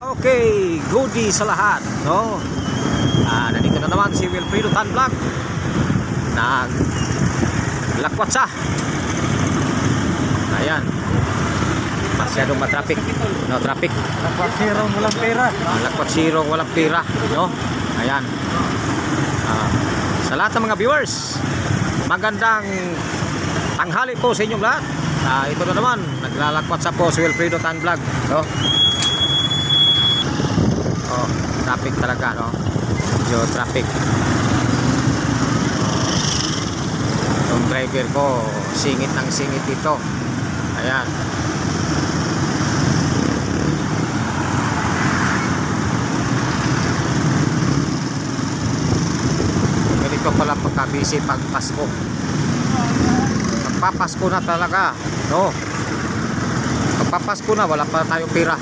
Okay, goodie sa lahat, no? Nandito na naman si Wilfredo Tan Vlog. Naglakwat siya. Ayan. Masyadong matraffic. No traffic. Lakwat sirong walang pera. Lakwat sirong walang pera, no? Ayan. Sa lahat ng mga viewers, magandang tanghali po sa inyong lahat. Ito na naman, naglalakwat sa po si Wilfredo Tan Vlog, no? Traffic talaga, no? Medyo traffic. Yung driver ko singit ng singit dito. Ayan. Ganito pala pagka-busy pag Pasko. Magpapasko na talaga, no? Magpapasko na, wala pa tayong pira.